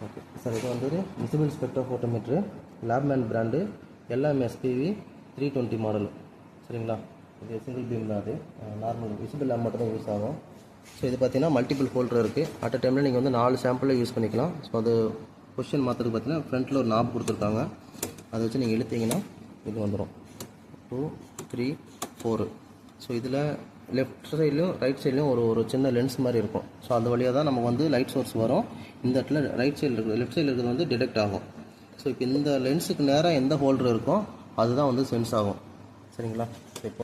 Okay sir, இது வந்து ஒரு விசிபிள் ஸ்பெக்ட்ரோஃபோட்டோமீட்ரு, லேப்மேன் பிராண்டு, LMSPV 320 மாடல். சரிங்களா? இது சிங்கிள் பீம் தான். அது நார்மல் விசிபிள் லேம்ப் மட்டும் தான் யூஸ் ஆகும். ஸோ இது பார்த்தீங்கன்னா மல்டிபிள் ஹோல்டர் இருக்குது. அட் அ டைமில் நீங்கள் வந்து 4 சாம்பிளில் யூஸ் பண்ணிக்கலாம். ஸோ அது பொசிஷன் மாற்றுறதுக்கு பார்த்தீங்கன்னா ஃப்ரண்ட்டில் ஒரு நாப் கொடுத்துருக்காங்க. அதை வச்சு நீங்கள் இழுத்தீங்கன்னா இது வந்துடும் 2, 3, 4. ஸோ இதில் லெஃப்ட் சைட்லையும் ரைட் சைட்லையும் ஒரு சின்ன லென்ஸ் மாதிரி இருக்கும். ஸோ அது வழியாக தான் நமக்கு வந்து லைட் சோர்ஸ் வரும். இந்த இடத்துல ரைட் சைடில் இருக்குது, லெஃப்ட் சைடில் இருக்கிறது வந்து டிடெக்ட் ஆகும். ஸோ இப்போ இந்த லென்ஸுக்கு நேராக எந்த ஹோல்டர் இருக்கோ அதுதான் வந்து சென்ஸ் ஆகும். சரிங்களா? இப்போ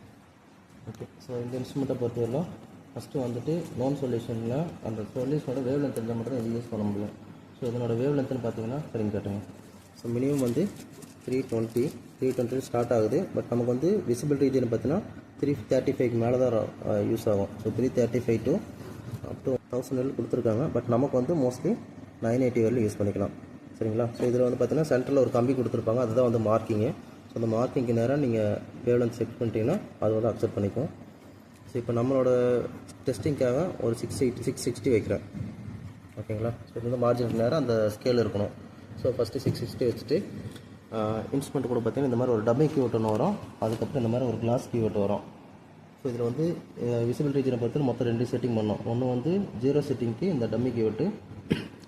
ஓகே. ஸோ இந்த இன்ஸ்ட்ருமெண்ட்டை பொறுத்தவரையிலும் ஃபஸ்ட்டு வந்துட்டு நோன் சொல்யூஷனில் அந்த சொல்யூஷனோட வேவ் லென்த் இருந்தால் மட்டும் தான் இது யூஸ் பண்ண முடியும். ஸோ இதனோட வேவ் லென்த்னு பார்த்தீங்கன்னா சரிங்க கேட்டுங்க. ஸோ மினிமம் வந்து 320 ஸ்டார்ட் ஆகுது. பட் நமக்கு வந்து விசிபிள் ரீஜன் பார்த்தீங்கன்னா 335 மேலே தான் யூஸ் ஆகும். ஸோ 335 to up to 1000 கொடுத்துருக்காங்க. பட் நமக்கு வந்து மோஸ்ட்லி 980 வரையும் யூஸ் பண்ணிக்கலாம். சரிங்களா? ஸோ இதில் வந்து பார்த்தீங்கன்னா சென்டரில் ஒரு கம்பி கொடுத்துருப்பாங்க, அதுதான் வந்து மார்க்கிங்கு. ஸோ அந்த மார்க்கிங்க்கு நேராக நீங்கள் வேவ் லென்த் செக் பண்ணிட்டீங்கன்னா அது வந்து அக்செப்ட் பண்ணிக்கும். ஸோ இப்போ நம்மளோட டெஸ்டிங்காக ஒரு 660 வைக்கிறேன். ஓகேங்களா? ஸோ இது வந்து மார்ஜினுக்கு நேராக அந்த ஸ்கேல் இருக்கணும். ஸோ ஃபஸ்ட்டு 660 வச்சுட்டு இன்ஸ்ட்ருமெண்ட் கூட பார்த்தீங்கன்னா இந்த மாதிரி ஒரு டம்மி கீவர்ட் ஒன்று வரும். அதுக்கப்புறம் இந்த மாதிரி ஒரு கிளாஸ் கீவர்ட் வரும். ஸோ இதில் வந்து விசிபிள் ரீஜனை பொறுத்து மொத்தம் 2 செட்டிங் பண்ணோம். ஒன்று வந்து 0 செட்டிங்க்கு இந்த டம்மி கீவர்ட்டு,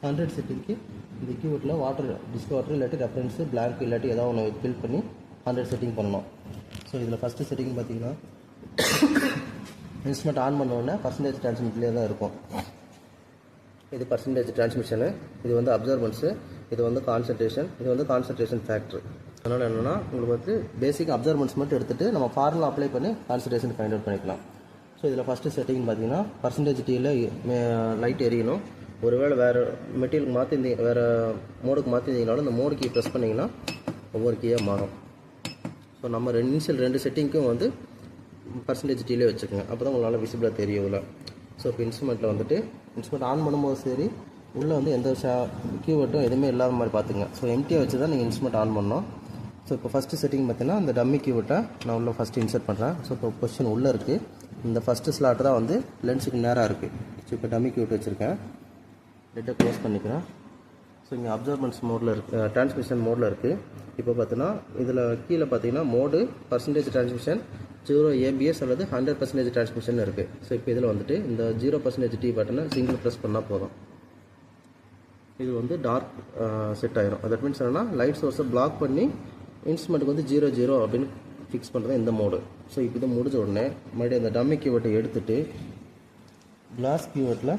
100 செட்டிங்க்கு இந்த கீவர்ட்டில் வாட்டர் டிஸ்க் வாட்டர் இல்லாட்டி ரெஃபரன்ஸு பிளாங்க் இல்லாட்டி ஏதாவது ஒன்று ஃபில் பண்ணி 100 செட்டிங் பண்ணணும். ஸோ இதில் ஃபஸ்ட்டு செட்டிங் பார்த்தீங்கன்னா இன்ஸ்ட்ருமெண்ட் ஆன் பண்ணோடனே பர்சன்டேஜ் டிரான்ஸ்மிட்லேயே தான் இருக்கும். இது பர்சன்டேஜ் டிரான்ஸ்மிஷனு, இது வந்து அப்சர்வன்ஸு, இது வந்து கான்சன்ட்ரேஷன், இது வந்து கான்சன்ட்ரேஷன் ஃபேக்ட்ரு. அதனால் என்னென்னா உங்களுக்கு வந்து பேசிக் அப்சர்வன்ஸ் மட்டும் எடுத்துகிட்டு நம்ம ஃபார்முலா அப்ளை பண்ணி கான்சன்ட்ரேஷன் ஃபைண்ட் அவுட் பண்ணிக்கலாம். ஸோ இதில் ஃபஸ்ட்டு செட்டிங் பார்த்தீங்கன்னா பர்சன்டேஜ் டீயில் லைட் எரியணும். ஒருவேளை வேறு மெட்டீரியலுக்கு மாற்றி வேறு மோடுக்கு மாற்றிருந்தீங்கனாலும் இந்த மோடு கீ ப்ரெஸ் பண்ணிங்கன்னா ஒவ்வொரு கீயாக மாறும். ஸோ நம்ம இனிஷியல் 2 செட்டிங்க்கும் வந்து பர்சன்டேஜ் டீலே வச்சுக்கோங்க. அப்போ தான் உங்களால் விசிபிளாக தெரியும் இதில். ஸோ இப்போ இன்ஸ்ட்ருமெண்ட்டில் வந்துட்டு இன்ஸ்ட்ருமெண்ட் ஆன் பண்ணும்போது சரி உள்ளே வந்து எந்த கீவர்ட்டும் எதுவுமே இல்லாத மாதிரி பார்த்துங்க. ஸோ எம்டியாக வச்சு தான் நீங்கள் இன்ஸ்ட்ருமெண்ட் ஆன் பண்ணணும். ஸோ இப்போ ஃபஸ்ட்டு செட்டிங் பார்த்தீங்கன்னா இந்த டம்மி கீவர்ட்டை நான் உள்ளே ஃபஸ்ட்டு இன்சர்ட் பண்ணுறேன். ஸோ இப்போ பொசிஷன் உள்ளே இருக்குது. இந்த ஃபஸ்ட்டு ஸ்லாட் தான் வந்து லென்ஸுக்கு நேராக இருக்குது. ஸோ இப்போ டம்மி கீவர்ட் வச்சுருக்கேன். லெட்டை க்ளோஸ் பண்ணிக்கிறேன். ஸோ இங்கே அப்சர்வன்ஸ் மோடில் இருக்குது, டிரான்ஸ்மிஷன் மோடில் இருக்குது. இப்போ பார்த்தீங்கன்னா இதில் கீழே பார்த்தீங்கன்னா மோடு பர்சன்டேஜ் டிரான்ஸ்மிஷன் 0 ABS அல்லது 100% டிரான்ஸ்மிஷன் இருக்குது. ஸோ இப்போ இதில் வந்துட்டு இந்த 0% T பட்டனை சிங்கிள் ப்ரெஸ் பண்ணால் போதும். இது வந்து டார்க் செட் ஆகிரும். தட் மீன்ஸ் என்னென்னா லைட் சோர்ஸை பிளாக் பண்ணி இன்ஸ்ட்ருமெண்ட்டுக்கு வந்து 0 அப்படின்னு ஃபிக்ஸ் பண்ணுறது இந்த மோடு. ஸோ இப்போ இது முடிஞ்ச உடனே மறுபடியும் அந்த டம்மி கீவர்ட்டை எடுத்துகிட்டு கிளாஸ் கீவர்ட்டில்